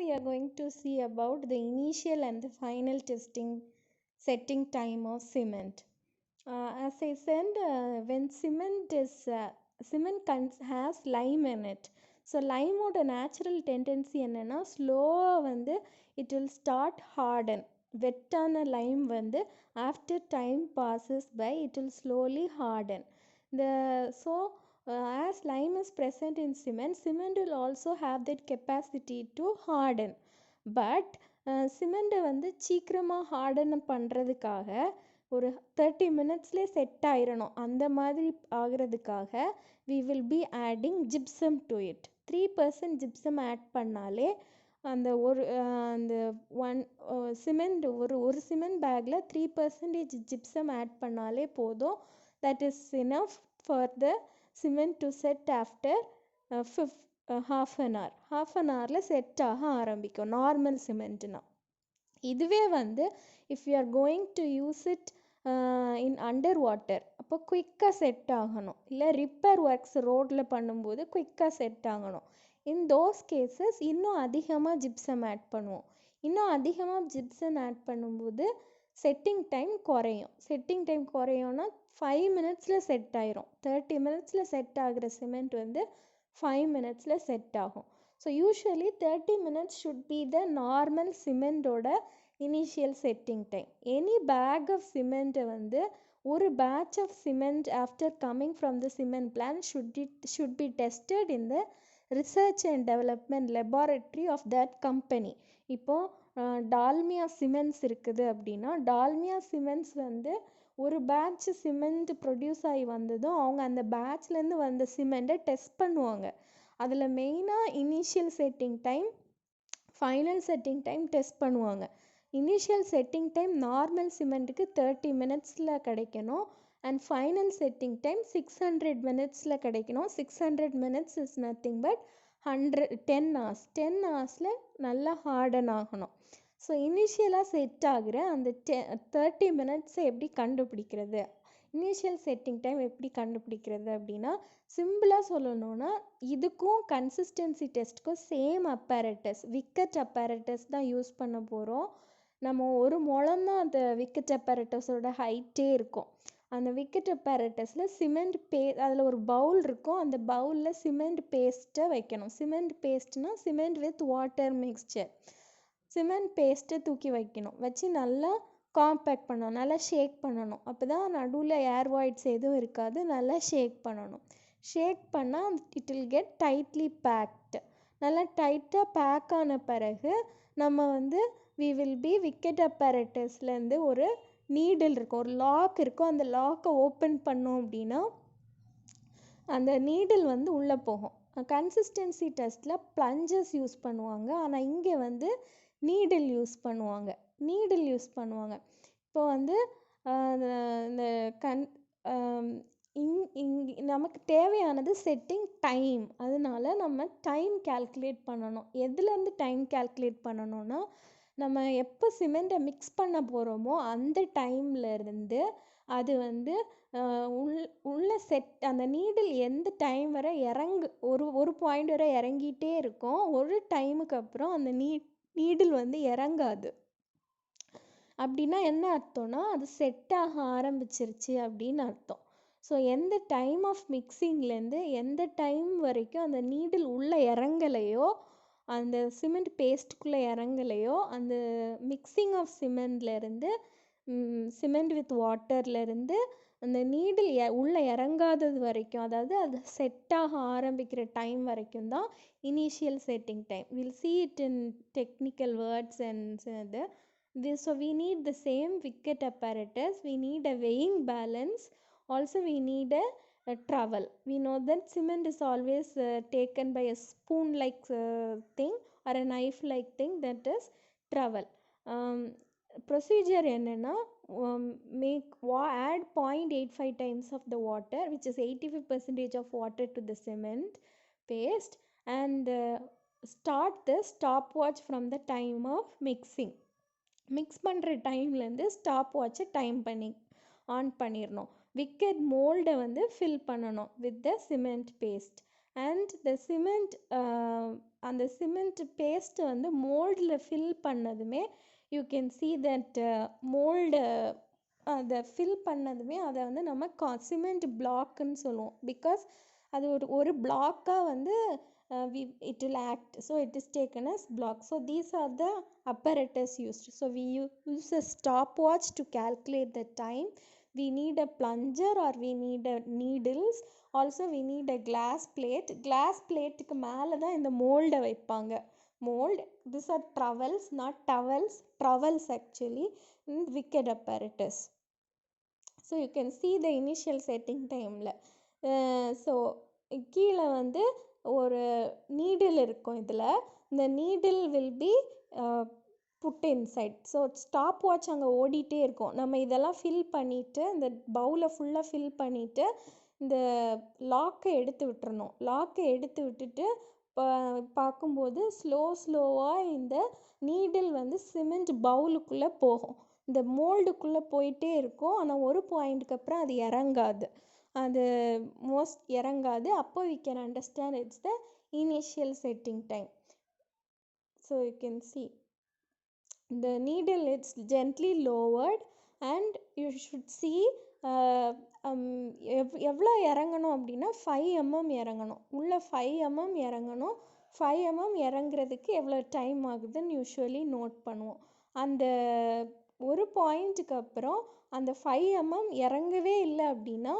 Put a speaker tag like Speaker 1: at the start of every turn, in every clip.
Speaker 1: we are going to see about the initial and the final setting time of cement. As I said, when cement has lime in it. So lime ஓட natural tendency என்னன்னா ஸ்லோவாக வந்து it will start harden. வெட்டான lime வந்து after time passes by it will slowly harden. As lime is present in cement will also have that capacity to harden. But சிமெண்ட்டை வந்து சீக்கிரமாக Horton பண்ணுறதுக்காக ஒரு 30 மினிட்ஸ்லேயே set ஆயிடணும். அந்த மாதிரி ஆகிறதுக்காக we will be adding gypsum to it. 3% gypsum add பண்ணாலே அந்த சிமெண்ட் ஒரு சிமெண்ட் பேக்கில் 3% gypsum ஆட் பண்ணாலே போதும். that is enough for the cement to set after half an hourல செட் ஆக ஆரம்பிக்கும் நார்மல் சிமெண்ட்னா. இதுவே வந்து if you are going to use it in underwater அப்போ குயிக்காக செட் ஆகணும். இல்லை ரிப்பேர் ஒர்க்ஸ் ரோட்டில் பண்ணும்போது குயிக்காக செட் ஆகணும். இன் தோஸ் கேசஸ் இன்னும் அதிகமாக ஜிப்சம் ஆட் பண்ணுவோம். இன்னும் அதிகமாக ஜிப்சம் ஆட் பண்ணும்போது செட்டிங் டைம் குறையும்னா 5 மினிட்ஸில் செட் ஆயிரும். 30 மினிட்ஸில் செட் ஆகிற சிமெண்ட் வந்து 5 மினிட்ஸில் செட் ஆகும். So usually 30 minutes should be the normal சிமெண்டோட initial setting time. Any bag of சிமெண்ட்டை வந்து ஒரு batch of cement after coming from the cement plant should be tested in the research and development laboratory of that company. இப்போது Dalmia cements இருக்குது அப்படின்னா Dalmia cements வந்து ஒரு batch cement produce ஆகி வந்ததும் அவங்க அந்த பேட்ச்லேருந்து வந்த சிமெண்ட்டை டெஸ்ட் பண்ணுவாங்க. அதில் மெயினாக initial setting time, final setting time test பண்ணுவாங்க. இனிஷியல் செட்டிங் டைம் நார்மல் சிமெண்ட்டுக்கு 30 மினிட்ஸில் கிடைக்கணும். அண்ட் ஃபைனல் செட்டிங் டைம் 600 மினிட்ஸில் கிடைக்கணும். 600 minutes is nothing but 10 hours. 10 ஹவர்ஸில் நல்லா ஹார்டன் ஆகணும். ஸோ இனிஷியலாக செட் ஆகிற அந்த 30 மினிட்ஸை எப்படி கண்டுபிடிக்கிறது, இனிஷியல் செட்டிங் டைம் எப்படி கண்டுபிடிக்கிறது அப்படின்னா சிம்பிளாக சொல்லணும்னா இதுக்கும் கன்சிஸ்டன்சி டெஸ்ட்டுக்கும் சேம் அப்பேரட்டஸ் விக்கெட் அப்பேரட்டஸ் தான் யூஸ் பண்ண போகிறோம். நம்ம ஒரு முழம்தான் அந்த விக்கெட் அப்பேரட்டஸோட ஹைட்டே இருக்கும். அந்த விக்கெட் அப்பேரட்டஸில் அதில் ஒரு பவுல் இருக்கும். அந்த பவுலில் சிமெண்ட் பேஸ்ட்டை வைக்கணும். சிமெண்ட் பேஸ்ட்னா cement with water mixture. Cement பேஸ்ட்டை தூக்கி வைக்கணும். வச்சு நல்லா காம்பேக்ட் பண்ணணும், நல்லா ஷேக் பண்ணணும். அப்போ தான் நடுவில் ஏர் வாய்ட்ஸ் எதுவும் இருக்காது. நல்லா ஷேக் பண்ணணும். ஷேக் பண்ணால் it will get tightly packed. நல்லா டைட்டாக பேக் ஆன பிறகு நம்ம வந்து வி வில் பி விக்கெட் அப்பேரட்டஸ்லேருந்து ஒரு நீடில் இருக்கும், ஒரு லாக் இருக்கும். அந்த லாக்கை ஓப்பன் பண்ணோம் அப்படின்னா அந்த நீடில் வந்து உள்ளே போகும். கன்சிஸ்டன்சி டெஸ்ட்டில் ப்ளஞ்சஸ் யூஸ் பண்ணுவாங்க. ஆனால் இங்கே வந்து நீடில் யூஸ் பண்ணுவாங்க. இப்போ வந்து இந்த நமக்கு தேவையானது செட்டிங் டைம். அதனால நம்ம டைம் கால்குலேட் பண்ணணும். எதுலேருந்து டைம் கால்குலேட் பண்ணணும்னா நம்ம எப்போ சிமெண்ட்டை மிக்ஸ் பண்ண போகிறோமோ அந்த டைம்லேருந்து அது வந்து உள்ள அந்த நீடில் எந்த டைம் வரை ஒரு பாயிண்ட் வரை இறங்கிட்டே இருக்கும். ஒரு டைமுக்கு அப்புறம் அந்த நீடில் வந்து இறங்காது. அப்படின்னா என்ன அர்த்தம்னா அது செட் ஆக ஆரம்பிச்சிருச்சு அப்படின்னு அர்த்தம். ஸோ எந்த டைம் ஆஃப் மிக்சிங்லேருந்து எந்த டைம் வரைக்கும் அந்த நீடில் உள்ளே இறங்கலையோ, அந்த சிமெண்ட் பேஸ்ட்டுக்குள்ளே இறங்கலையோ, அந்த மிக்சிங் ஆஃப் சிமெண்ட்லேருந்து சிமெண்ட் வித் வாட்டர்லேருந்து அந்த நீடில் உள்ளே இறங்காதது வரைக்கும், அதாவது அது செட் ஆக ஆரம்பிக்கிற டைம் வரைக்கும் தான் initial setting time. Will see it in technical words and so we need the same wicket apparatus, we need a weighing balance, also we need a trowel. We know that cement is always taken by a spoon like thing or a knife like thing, that is trowel. Procedure என்னன்னா add 0.85 times of the water, which is 85% of water, to the cement paste and start the stopwatch from the time of mixing. Mix பண்ணுற டைம்லேருந்து stop வாட்சை on பண்ணிடணும். Vicat மோல்டை வந்து fill பண்ணணும் with the cement paste. And the cement அந்த cement paste வந்து மோல்டில் ஃபில் பண்ணதுமே you can see that mould அதை ஃபில் பண்ணதுமே அதை வந்து நம்ம சிமெண்ட் பிளாக்குன்னு சொல்லுவோம். பிகாஸ் அது ஒரு பிளாக்காக வந்து it will act, so it is taken as block. So these are the apparatus used. So we use a stopwatch to calculate the time. We need a plunger or we need a needles. Also we need a glass plate. Glass plateக்கு மேலே தான் இந்த மோல்டை வைப்பாங்க. mold, these are trowels, not towels, trowels actually in wicked apparatus. So you can see the initial setting timeல so கீழே வந்து ஒரு needle இருக்கும். இதில் இந்த needle will be put inside. So stop watch அங்கே ஓடிட்டே இருக்கும். நம்ம இதெல்லாம் ஃபில் பண்ணிவிட்டு இந்த பவுலை ஃபுல்லாக ஃபில் பண்ணிவிட்டு இந்த லாக்கை எடுத்து விட்டுறணும். லாக்கை எடுத்து விட்டுட்டு பார்க்கும்போது ஸ்லோவாக இந்த நீடில் வந்து சிமெண்ட் பவுலுக்குள்ளே போகும். இந்த மோல்டுக்குள்ளே போயிட்டே இருக்கும். ஆனால் ஒரு பாயிண்ட்டுக்கு அப்புறம் அது இறங்காது. அது இறங்காது. அப்போ we can understand it's the initial setting time. So you can see the needle is gently lowered and you should see எவ்வளோ இறங்கணும் அப்படின்னா 5 mm இறங்கணும். உள்ள 5 mm இறங்கணும். 5 mm இறங்குறதுக்கு எவ்வளோ டைம் ஆகுதுன்னு யூஸ்வலி நோட் பண்ணுவோம். அந்த ஒரு பாயிண்ட்டுக்கு அப்புறம் அந்த 5 mm இறங்கவே இல்லை அப்படின்னா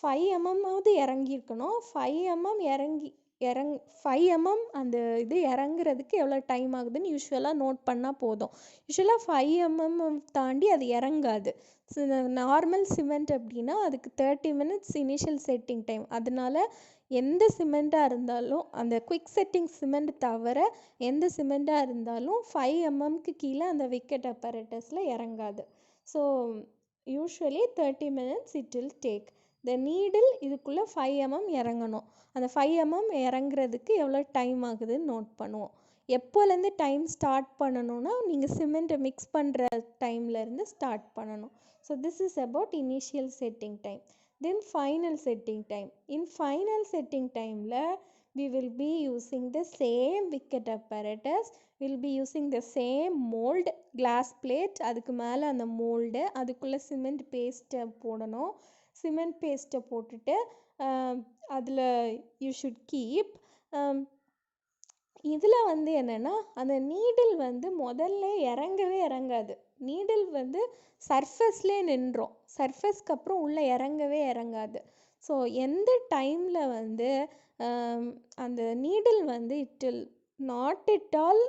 Speaker 1: 5 mm இறங்கியிருக்கணும். 5 mm அந்த இது இறங்குறதுக்கு எவ்வளோ டைம் ஆகுதுன்னு யூஸ்வலாக நோட் பண்ணால் போதும். யூஸ்வலாக 5 mm தாண்டி அது இறங்காது. நார்மல் சிமெண்ட் அப்படின்னா அதுக்கு 30 minutes இனிஷியல் செட்டிங் டைம். அதனால எந்த சிமெண்ட்டாக இருந்தாலும் அந்த குவிக் செட்டிங் சிமெண்ட் தவிர எந்த சிமெண்ட்டாக இருந்தாலும் 5 mmக்கு கீழே அந்த விக்கெட் அப்பரேட்டஸில் இறங்காது. So usually 30 minutes it will take. the needle இதுக்குள்ளே 5 mm இறங்கணும். அந்த 5 mm இறங்குறதுக்கு எவ்வளோ டைம் ஆகுதுன்னு நோட் பண்ணுவோம். எப்போலேருந்து டைம் ஸ்டார்ட் பண்ணணும்னா நீங்கள் சிமெண்ட்டை மிக்ஸ் பண்ணுற டைம்லேருந்து ஸ்டார்ட் பண்ணணும். So this is about initial setting time. Then final setting time. In final setting டைமில் we will be using the same wicket apparatus, will be using the same mold, glass plate, அதுக்கு மேலே அந்த mould, அதுக்குள்ளே cement பேஸ்ட்டை போடணும். Cement பேஸ்ட்டை போட்டுட்டு அதில் யூ ஷுட் கீப். இதில் வந்து என்னென்னா அந்த நீடில் வந்து முதல்ல இறங்கவே இறங்காது. நீடில் வந்து சர்ஃபேஸ்லேயே நின்றோம். சர்ஃபேஸ்க்கு அப்புறம் உள்ளே இறங்கவே இறங்காது. ஸோ எந்த டைமில் வந்து அந்த நீடில் வந்து it will not it all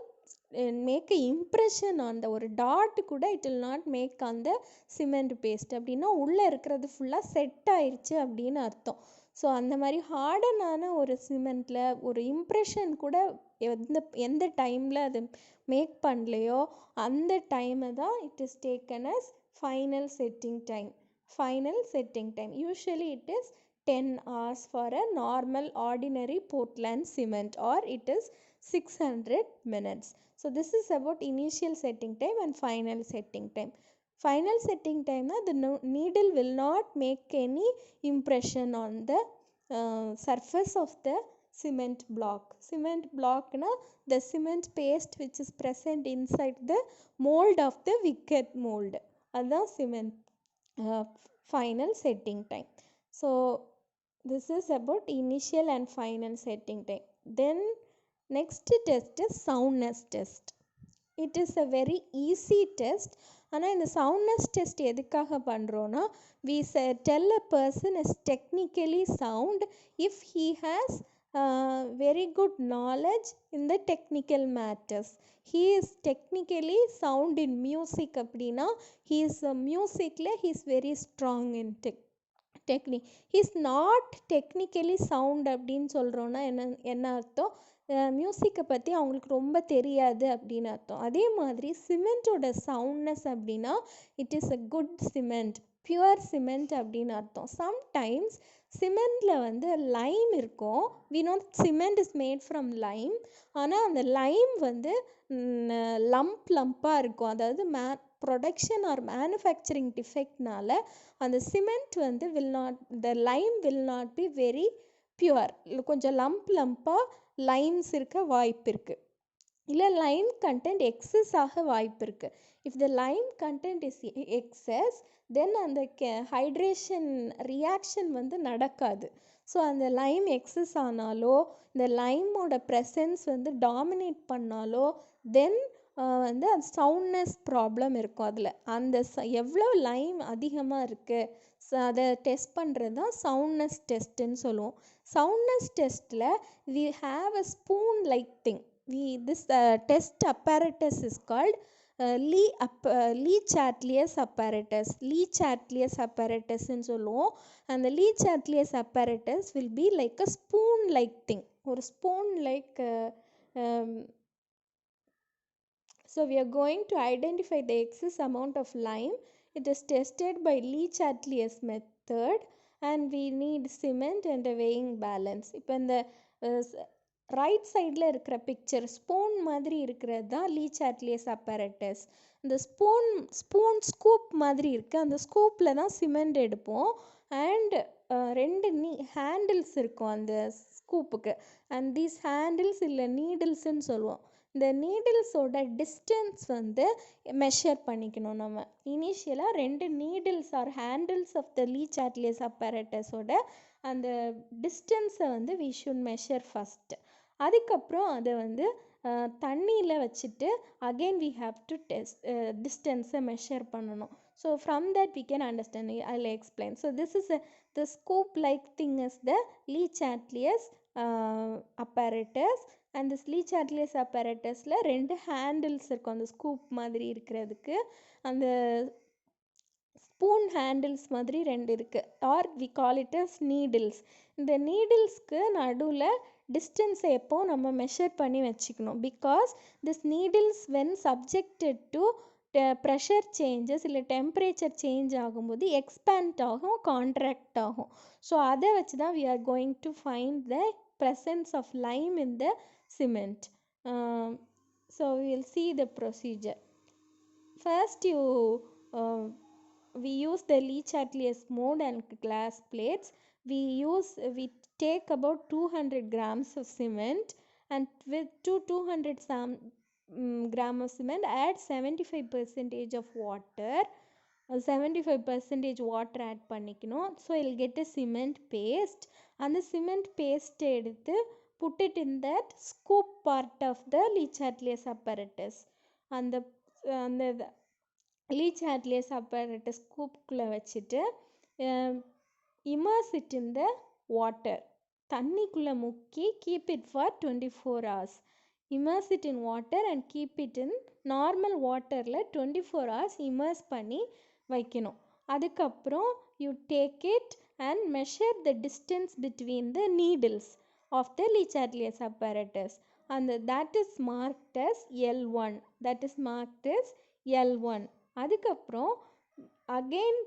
Speaker 1: make a impression on the ஒரு டாட் கூட it will not make on the cement paste. அப்படின்னா உள்ளே இருக்கிறது ஃபுல்லாக செட் ஆயிடுச்சு அப்படின்னு அர்த்தம். ஸோ அந்த மாதிரி ஹார்டனான ஒரு சிமெண்ட்டில் ஒரு இம்ப்ரெஷன் கூட எந்த டைமில் அது மேக் பண்ணலையோ அந்த டைமை தான் it is taken as final setting time. Final setting time usually it is 10 hours for a normal ordinary Portland cement, or it is 600 minutes. So this is about initial setting time and final setting time. Final setting time the needle will not make any impression on the surface of the cement block. Cement block the cement paste which is present inside the mold of the wicket mold. That's cement final setting time. So this is about initial and final setting time. Then next test is soundness test. It is a very easy test. ஆனால் இந்த soundness test எதுக்காக பண்ணுறோன்னா we tell a person is technically sound if he has very good knowledge in the technical matters. He is technically sound in music அப்படின்னா he is musicல he is very strong in technique. he is not technically sound அப்படின்னு சொல்கிறோன்னா என்ன அர்த்தம்? மியூசிக்கை பற்றி அவங்களுக்கு ரொம்ப தெரியாது அப்படின்னு அர்த்தம். அதே மாதிரி சிமெண்ட்டோட சவுண்ட்னஸ் அப்படின்னா it is a good cement, pure cement அப்படின்னு அர்த்தம். சம்டைம்ஸ் சிமெண்டில் வந்து லைம் இருக்கும். We know cement is made from lime. ஆனால் அந்த லைம் வந்து லம்பாக இருக்கும். அதாவது ப்ரொடக்ஷன் ஆர் மேனுஃபேக்சரிங் டிஃபெக்ட்னால அந்த சிமெண்ட் வந்து the lime will not be very pure. கொஞ்சம் லம்பாக லைம்ஸ் இருக்க வாய்ப்பு இருக்குது. இல்லை லைம் கண்டென்ட் எக்ஸஸ் ஆக வாய்ப்பு இருக்குது. If the lime content is excess then அந்த ஹைட்ரேஷன் ரியாக்ஷன் வந்து நடக்காது. ஸோ அந்த லைம் எக்ஸஸ் ஆனாலோ இந்த லைமோட ப்ரெசன்ஸ் வந்து டாமினேட் பண்ணாலோ தென் வந்து அந்த சவுண்ட்னஸ் ப்ராப்ளம் இருக்கும். அதில் அந்த எவ்வளோ லைம் அதிகமாக இருக்குது அதை டெஸ்ட் பண்ணுறது தான் சவுண்ட்னஸ் டெஸ்ட்டுன்னு சொல்லுவோம். சவுண்ட்னஸ் டெஸ்ட்டில் we have a spoon like thing. This test apparatus is called Lee-Chatelius apparatus. Lee-Chatelius apparatus ன்னு சொல்லுவோம். அந்த Lee-Chatelius apparatus will be like a spoon like thing. ஒரு spoon like so we are going to identify the excess amount of lime. It is tested by Lee-Chatelius method and we need cement and a weighing balance. இப்போ இந்த right சைடில் இருக்கிற picture spoon மாதிரி இருக்கிறது தான் Lee-Chatelius apparatus. இந்த spoon scoop மாதிரி இருக்குது. அந்த ஸ்கூப்பில் தான் சிமெண்ட் எடுப்போம். அண்ட் ரெண்டு ஹேண்டில்ஸ் இருக்கும் அந்த ஸ்கூப்புக்கு. அண்ட் தீஸ் ஹேண்டில்ஸ் இல்லை நீடில்ஸ்ன்னு சொல்லுவோம். இந்த நீடில்ஸோட டிஸ்டன்ஸ் வந்து மெஷர் பண்ணிக்கணும். நம்ம இனிஷியலாக ரெண்டு needles or handles of the Lee-Chatelius apparatusோட அந்த டிஸ்டன்ஸை வந்து we should measure ஃபஸ்ட்டு. அதுக்கப்புறம் அதை வந்து தண்ணியில் வச்சுட்டு again we have to test டிஸ்டன்ஸை மெஷர் பண்ணணும். So from that we can understand. I'll explain. So this is the scoop like thing is the Lee-Chatelius apparatus. and this Lee-Chatelius apparatusல ரெண்டு handles இருக்கும் அந்த ஸ்கூப் மாதிரி இருக்கிறதுக்கு. அந்த ஸ்பூன் ஹேண்டில்ஸ் மாதிரி ரெண்டு இருக்குது or we call it as needles. இந்த நீடில்ஸ்க்கு நடுவில் டிஸ்டன்ஸை எப்போ நம்ம மெஷர் பண்ணி வச்சுக்கணும். Because this needles when subjected to pressure changes இல்லை டெம்பரேச்சர் சேஞ்ச் ஆகும்போது எக்ஸ்பேண்ட் ஆகும், கான்ட்ராக்ட் ஆகும். ஸோ அதை வச்சு தான் we are going to find the presence of lime in the cement. So we will see the procedure. First we use the Lee-Chatelius mode and glass plates. We take about 200 grams of cement and with 200 gram of cement add 75% of water. 75% water add பண்ணிக்கணும். So I'll get a cement paste. அந்த cement paste எடுத்து put it in that scoop part of the Lee-Chatelius apparatus. அந்த Lee-Chatelius apparatus scoopக்குள்ளே வச்சுட்டு immerse it in the water. தண்ணிக்குள்ளே முக்கி keep it for 24 hours. immerse it in water and keep it in normal waterல 24 hours immerse பண்ணி வைக்கணும். அதுக்கப்புறம் you take it and measure the distance between the needles of the Lee-Chatelius apparatus and that is marked as L1. that is marked as L1. அதுக்கப்புறம் again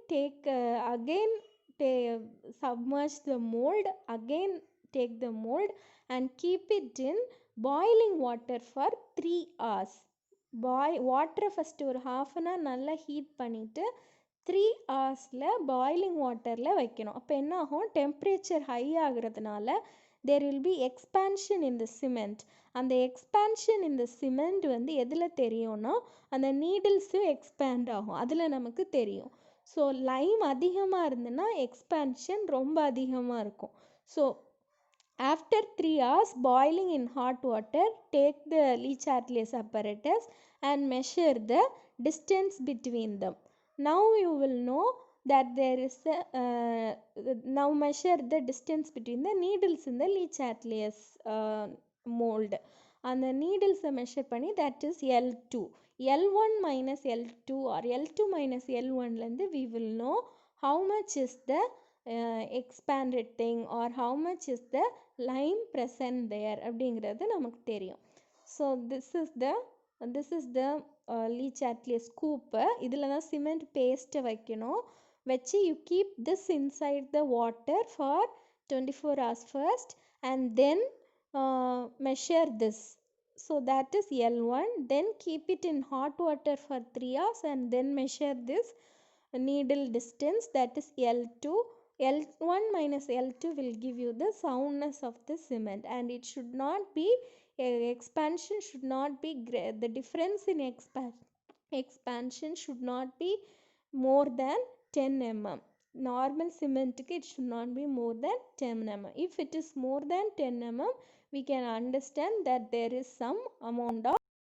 Speaker 1: submerge the mold, again take the mold and keep it in boiling water for 3 hours. வாட்டரை first ஒரு half an hour நல்லா heat பண்ணிவிட்டு 3 ஹவர்ஸில் boiling வாட்டரில் வைக்கணும். அப்போ என்ன ஆகும், டெம்ப்ரேச்சர் ஹை ஆகிறதுனால there will be expansion in the cement. அந்த எக்ஸ்பேன்ஷன் in the cement வந்து எதில் தெரியும்னா அந்த நீடில்ஸும் எக்ஸ்பேண்ட் ஆகும், அதில் நமக்கு தெரியும். ஸோ லைம் அதிகமாக இருந்ததுன்னா எக்ஸ்பேன்ஷன் ரொம்ப அதிகமாக இருக்கும். So after 3 hours boiling in hot water, take the Lee-Chatelius apparatus and measure the distance between them. Now you will know that there is now measure the distance between the needles in the Lee-Chatelius mold. And the needles measure பண்ணி that is L2. L1 minus L2 or L2 minus L1 லந்து we will know how much is the expanded thing or how much is the lime present there அப்படிங்கிறது நமக்கு தெரியும். So this is the Lee-Chatelius scoop. இதில் தான் cement பேஸ்ட்டை வைக்கணும். வச்சு you keep this inside the water for 24 hours first and then measure this. So that is L1. Then keep it in hot water for 3 hours and then measure this needle distance, that is L2. L1 minus L2 will give you the soundness of the cement, and it should not be expansion should not be the difference in expansion should not be more than 10 mm. Normal cement it should not be more than 10 mm. If it is more than 10 mm, we can understand that there is some amount of